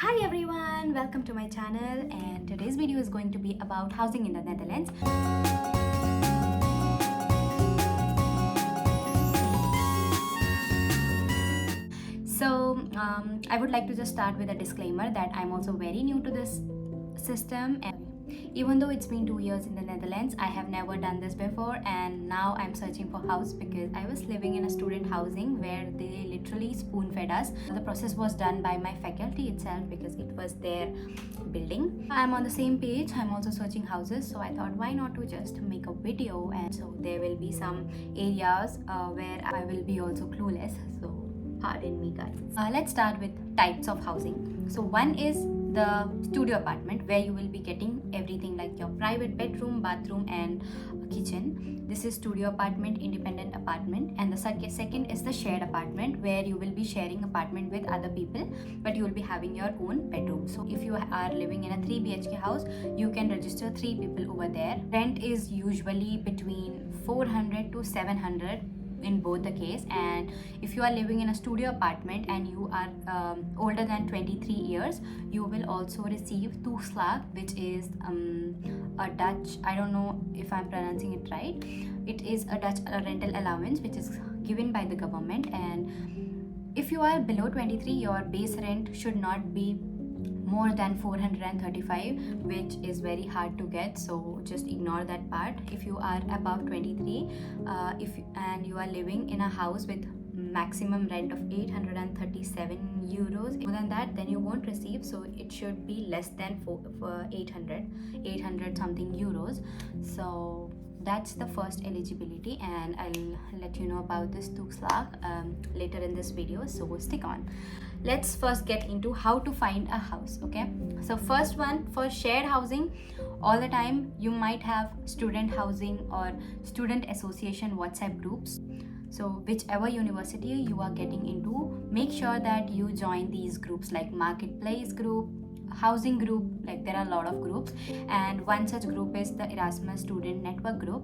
Hi everyone, welcome to my channel, and today's video is going to be about housing in the Netherlands. I would like to just start with a disclaimer that I'm also very new to this system, and even though it's been 2 years in the Netherlands, I have never done this before, and now I'm searching for house because I was living in a student housing where they literally spoon fed us. The process was done by my faculty itself because it was their building. I'm on the same page. I'm also searching houses, so I thought why not to just make a video, and so there will be some areas where I will be also clueless, so pardon me guys. Let's start with types of housing. So one is the studio apartment, where you will be getting everything like your private bedroom, bathroom and kitchen. This is studio apartment, independent apartment. And the second is the shared apartment, where you will be sharing apartment with other people, but you will be having your own bedroom. So if you are living in a 3 BHK house, you can register 3 people over there. Rent is usually between 400 to 700 in both the case. And if you are living in a studio apartment and you are older than 23 years, you will also receive toeslag, which is a Dutch, I don't know if I'm pronouncing it right, it is a Dutch rental allowance which is given by the government. And if you are below 23, your base rent should not be more than 435, which is very hard to get, so just ignore that part. If you are above 23 and you are living in a house with maximum rent of 837 euros, more than that, then you won't receive, so it should be less than 800 something euros. So that's the first eligibility, and I'll let you know about this toeslag later in this video, so stick on. Let's first get into how to find a house. Okay, so first one, for shared housing, all the time you might have student housing or student association WhatsApp groups. So whichever university you are getting into, make sure that you join these groups like marketplace group, housing group, like there are a lot of groups, and one such group is the Erasmus student network group,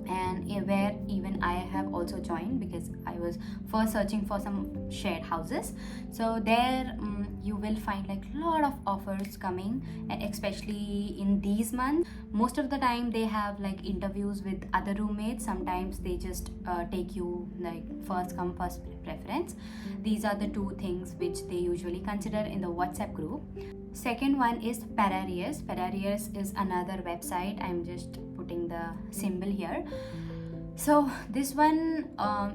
and where even I have also joined because I was first searching for some shared houses. So there you will find like a lot of offers coming, and especially in these months, most of the time they have like interviews with other roommates. Sometimes they just take you like first come first preference. These are the two things which they usually consider in the WhatsApp group. Second one is Pararius. Pararius is another website. I'm just putting the symbol here. So this one,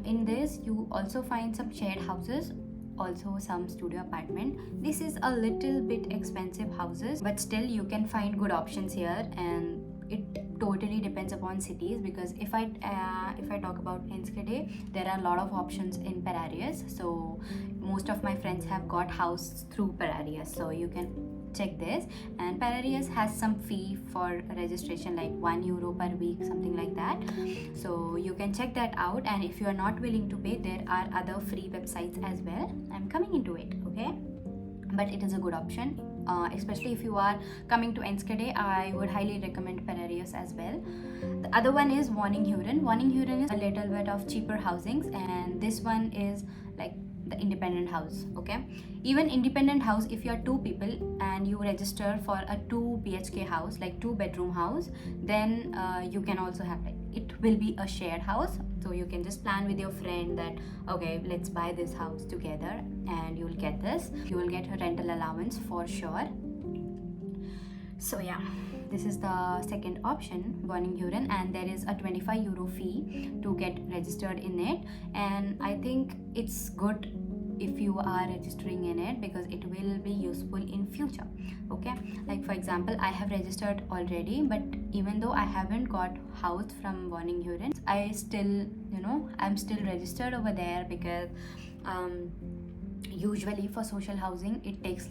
in this you also find some shared houses, also some studio apartment. This is a little bit expensive houses, but still you can find good options here, and it totally depends upon cities, because if I talk about Enschede, there are a lot of options in Pararius. So most of my friends have got house through Pararius, so you can check this. And Pararius has some fee for registration, like €1 per week, something like that, so you can check that out. And if you are not willing to pay, there are other free websites as well. I'm coming into it, okay, but it is a good option. Especially if you are coming to Enschede, I would highly recommend Pararius as well. The other one is Woningen. Woningen is a little bit of cheaper housings, and this one is like the independent house. Okay, even independent house, if you are 2 people and you register for a 2 BHK house, like 2 bedroom house, then you can also have, like, it will be a shared house, so you can just plan with your friend that okay, let's buy this house together, and you will get this. You will get a rental allowance for sure. So yeah, this is the second option, Woningen, and there is a €25 fee to get registered in it. And I think it's good if you are registering in it because it will be useful in future. Okay, like for example, I have registered already, but even though I haven't got house from Woningen, I still, I'm still registered over there because usually for social housing it takes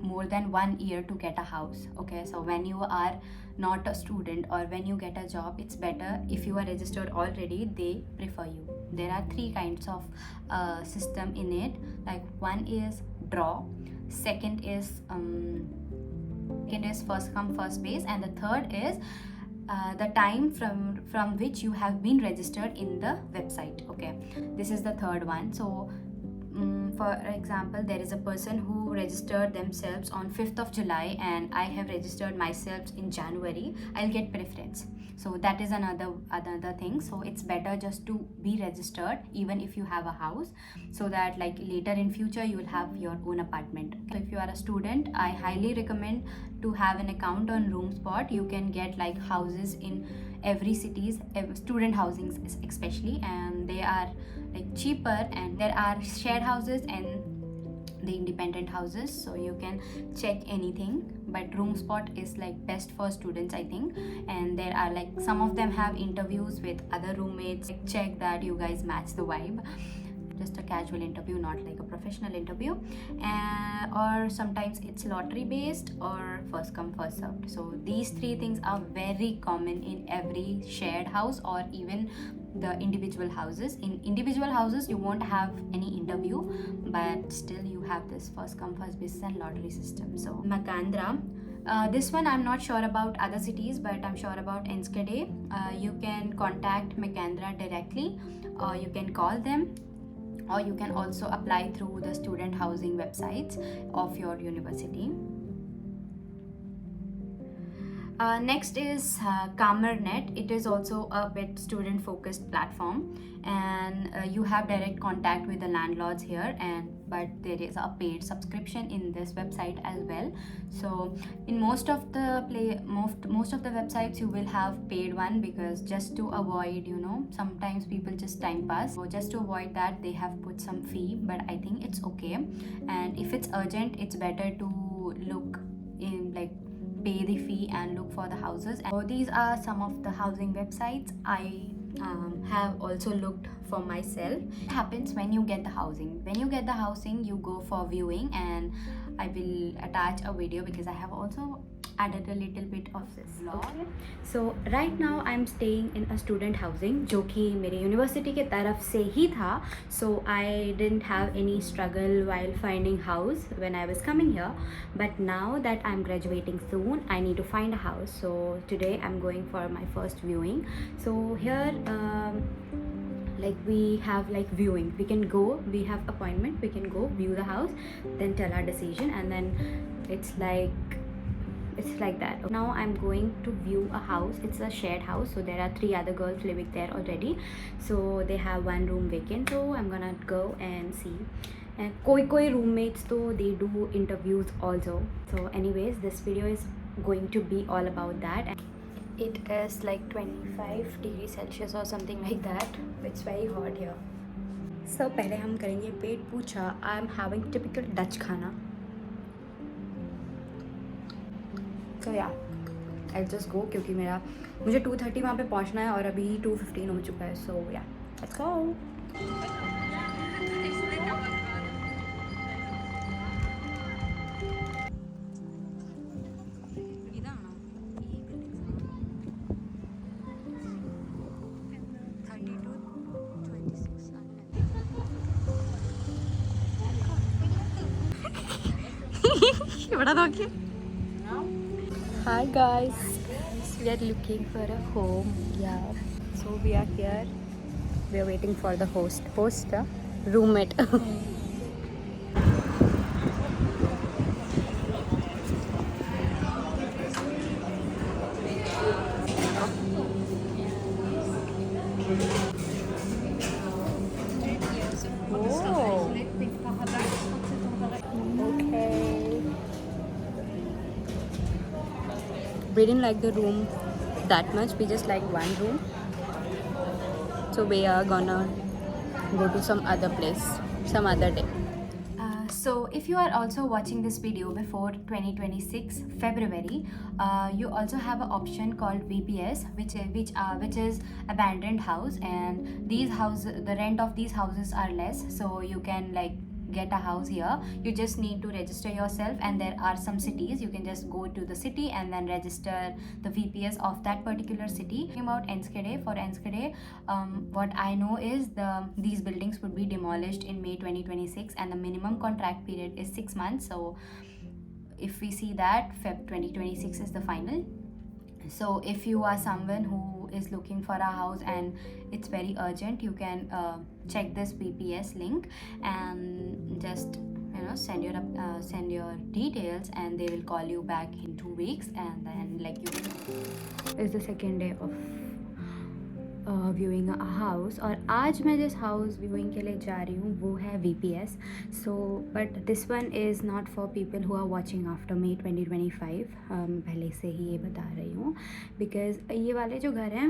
more than 1 year to get a house. Okay, so when you are not a student or when you get a job, it's better if you are registered already, they prefer you. There are 3 kinds of system in it, like one is draw, second is first come first base, and the third is the time from which you have been registered in the website. Okay, this is the third one. So for example, there is a person who registered themselves on 5th of July and I have registered myself in January, I'll get preference. So that is another thing. So it's better just to be registered even if you have a house, so that like later in future you will have your own apartment. So if you are a student, I highly recommend to have an account on RoomSpot. You can get like houses in every cities, student housings especially, and they are like cheaper, and there are shared houses and the independent houses, so you can check anything. But RoomSpot is like best for students, I think. And there are like some of them have interviews with other roommates, like check that you guys match the vibe. Just a casual interview, not like a professional interview. Or sometimes it's lottery based or first come first served. So these three things are very common in every shared house or even the individual houses. In individual houses you won't have any interview, but still you have this first come first basis and lottery system. So Makandra, this one I'm not sure about other cities, but I'm sure about Enschede. You can contact Makandra directly, or you can call them, or you can also apply through the student housing websites of your university. Next is Kamernet. It is also a bit student focused platform, and you have direct contact with the landlords here, but there is a paid subscription in this website as well. So in most of the websites you will have paid one, because just to avoid, sometimes people just time pass, so just to avoid that they have put some fee, but I think it's okay. And if it's urgent, it's better to look in, like, pay the fee and look for the houses. And so these are some of the housing websites I have also looked for myself. What happens when you get the housing? When you get the housing, you go for viewing, and I will attach a video because I have also added a little bit of this vlog. Okay. So right now I'm staying in a student housing, जो कि मेरे university के तरफ से ही था. So I didn't have any struggle while finding house when I was coming here. But now that I'm graduating soon, I need to find a house. So today I'm going for my first viewing. So here like we have like viewing, we have appointment, we can go view the house, then tell our decision, and then it's like that. Now I'm going to view a house. It's a shared house, so there are 3 other girls living there already. So they have 1 room vacant, so I'm gonna go and see. And koi roommates, so they do interviews also. So anyways, this video is going to be all about that. And it is like 25 degrees Celsius or something like that. It's very hot here. So पहले हम करेंगे पेट पूजा. I'm having typical Dutch खाना. So yeah, I'll just go, क्योंकि मुझे 2:30 वहाँ पे पहुँचना है और अभी 2:15 हो चुका है. So yeah, let's go. Hi guys, we are looking for a home. Yeah, so we are here. We are waiting for the roommate. We didn't like the room that much. We just like one room. So we are gonna go to some other place some other day. So if you are also watching this video before 2026 February, you also have an option called VPS, which is abandoned house, and the rent of these houses are less, so you can like get a house here. You just need to register yourself, and there are some cities you can just go to the city and then register the VPS of that particular city. About Enschede, for Enschede, what I know is these buildings would be demolished in May 2026, and the minimum contract period is 6 months. So if we see that Feb 2026 is the final. So if you are someone who who is looking for a house and it's very urgent, you can check this VPS link and just send your details, and they will call you back in 2 weeks, and then like you is the second day of viewing a house. और आज मैं जिस house viewing के लिए जा रही हूँ वो है VPS. So but this one is not for people who are watching after May 2025. पहले से ही ये बता रही हूँ, बिकॉज ये वाले जो घर हैं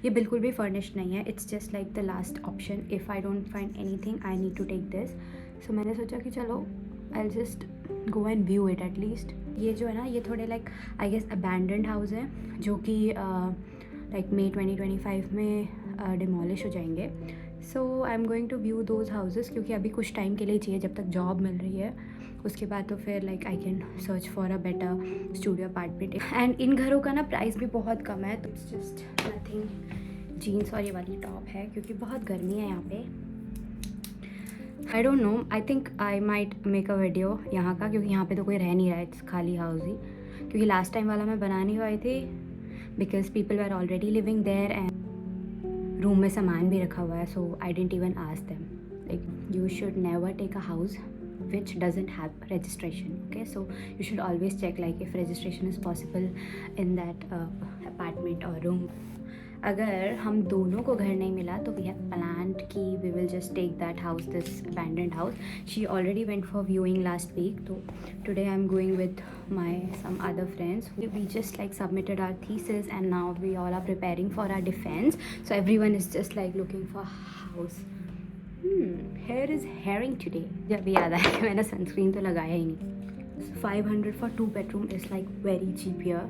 ये बिल्कुल भी फर्निश्ड नहीं है. It's just like the last option. If I don't find anything I need to take this. So मैंने सोचा कि चलो I just go and view it at least. ये जो है ना, ये थोड़े like I guess abandoned house हैं जो कि लाइक May 2025 में डिमोलिश हो जाएंगे. So I am going to view those houses, क्योंकि अभी कुछ टाइम के लिए चाहिए जब तक जॉब मिल रही है. उसके बाद तो फिर like I can search for a better studio apartment. And in घरों का ना प्राइस भी बहुत कम है. तो इट्स जस्ट नथिंग. जीन्स और ये वाली टॉप है क्योंकि बहुत गर्मी है यहाँ पे. I don't know, I think I might make a video यहाँ का, क्योंकि यहाँ पे तो कोई रह नहीं रहा है. इट्स खाली हाउस ही, क्योंकि लास्ट टाइम वाला मैं बना नहीं पाई थी because people were already living there and room में सामान भी रखा हुआ है. so I didn't even ask them. like you should never take a house which doesn't have registration. okay, so you should always check like if registration is possible in that apartment or room. अगर हम दोनों को घर नहीं मिला तो we have planned कि we will just take that house, this abandoned house. She already went for viewing last week. तो today I am going with my some other friends. We just like submitted our thesis and now we all are preparing for our defence. So everyone is just like looking for house. Here is hearing today. जब याद आया कि मैंने sunscreen तो लगाया ही नहीं. 500 for 2 bedroom is like very cheap here.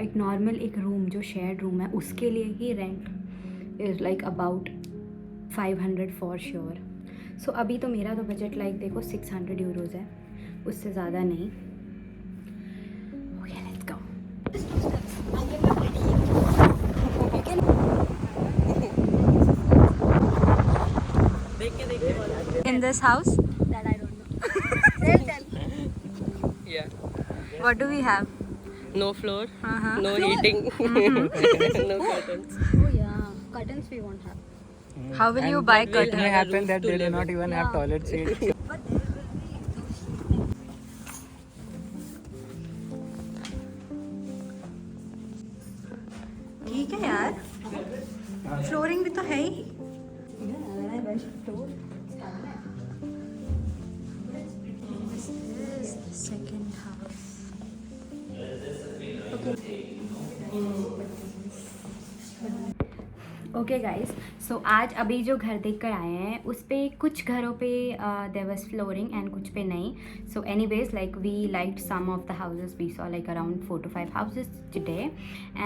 एक नॉर्मल एक रूम जो शेयर्ड रूम है उसके लिए ही rent is like about 500 for sure. So अभी तो मेरा तो बजट लाइक देखो 600 euros है, उससे ज़्यादा नहीं. Okay, let's go. In this house? That I don't know. Yeah. What do we have? No floor, Uh-huh. no heating, no curtains. Oh yeah, curtains we won't have. How will you buy It curtains? may may have a happen roof that to they do live not in. even have toilet seats. But there will be ठीक है यार, flooring भी तो है ही. yeah, when I went to tour. This is the second house. Okay guys, so आज अभी जो घर देख कर आए हैं उस पे कुछ घरों पे देयर वाज फ्लोरिंग एंड कुछ पे नहीं. So anyways like we liked some of the houses. We saw like around 4 to 5 houses today,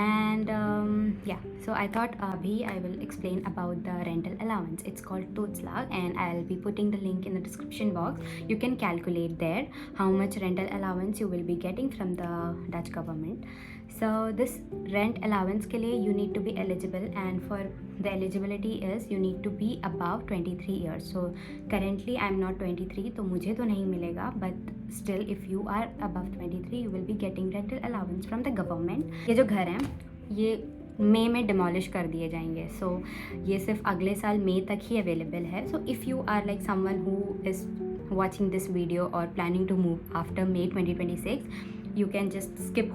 and yeah, so I thought abhi I will explain about the rental allowance. It's called Totslag and I'll be putting the link in the description box. You can calculate there how much rental allowance you will be getting from the Dutch government. So this rent allowance के लिए you need to be eligible, and for the eligibility is you need to be above 23 years. So currently I am not 23, तो मुझे तो नहीं मिलेगा, but still if you are above 23 you will be getting rental allowance from the government. ये जो घर हैं ये मई में डिमोलिश कर दिए जाएंगे. सो ये सिर्फ अगले साल मई तक ही अवेलेबल है. So if you are like someone who is watching this video or planning to move after May 2026, you can just skip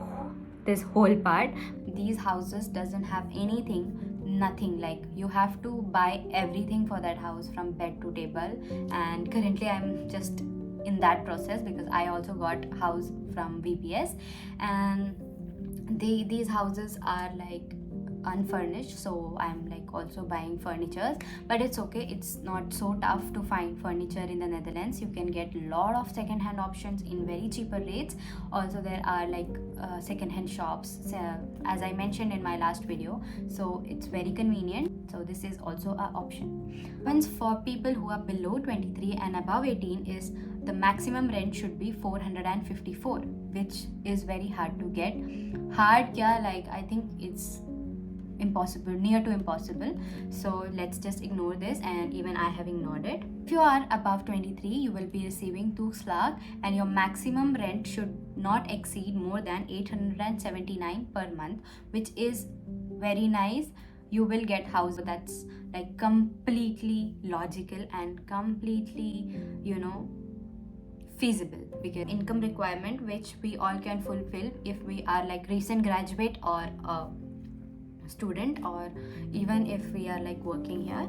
this whole part. These houses doesn't have anything, nothing. Like you have to buy everything for that house from bed to table, and currently I'm just in that process because I also got house from VPS, and these houses are like unfurnished, so I'm like also buying furniture, but it's okay. It's not so tough to find furniture in the Netherlands. You can get lot of second hand options in very cheaper rates. Also there are like second hand shops, as I mentioned in my last video, so it's very convenient. So this is also an option. Once for people who are below 23 and above 18 is the maximum rent should be 454, which is very hard to get. Hard kya, like I think it's impossible, near to impossible. So let's just ignore this, and even I have ignored it. If you are above 23, you will be receiving tukslag, and your maximum rent should not exceed more than 879 per month, which is very nice. You will get house that's like completely logical and completely, feasible, because income requirement which we all can fulfill if we are like recent graduate or a student, or even if we are like working here.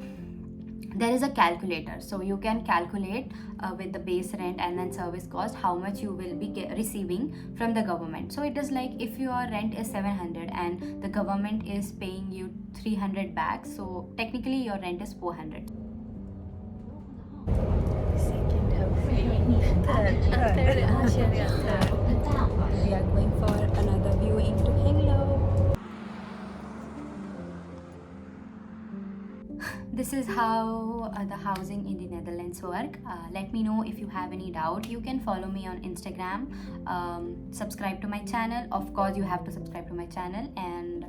There is a calculator, so you can calculate with the base rent and then service cost how much you will be receiving from the government. So it is like if your rent is 700 and the government is paying you 300 back, so technically your rent is 400. We are going for another viewing to Henglo. This is how the housing in the Netherlands work. Let me know if you have any doubt. You can follow me on Instagram, subscribe to my channel. Of course you have to subscribe to my channel, and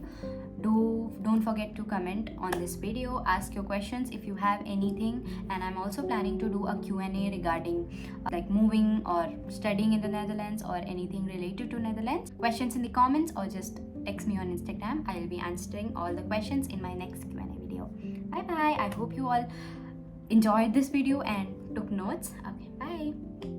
don't forget to comment on this video, ask your questions if you have anything. And I'm also planning to do a Q&A regarding like moving or studying in the Netherlands or anything related to Netherlands. Questions in the comments or just text me on Instagram. I'll be answering all the questions in my next Q&A video. Bye bye. I hope you all enjoyed this video and took notes. Okay, bye.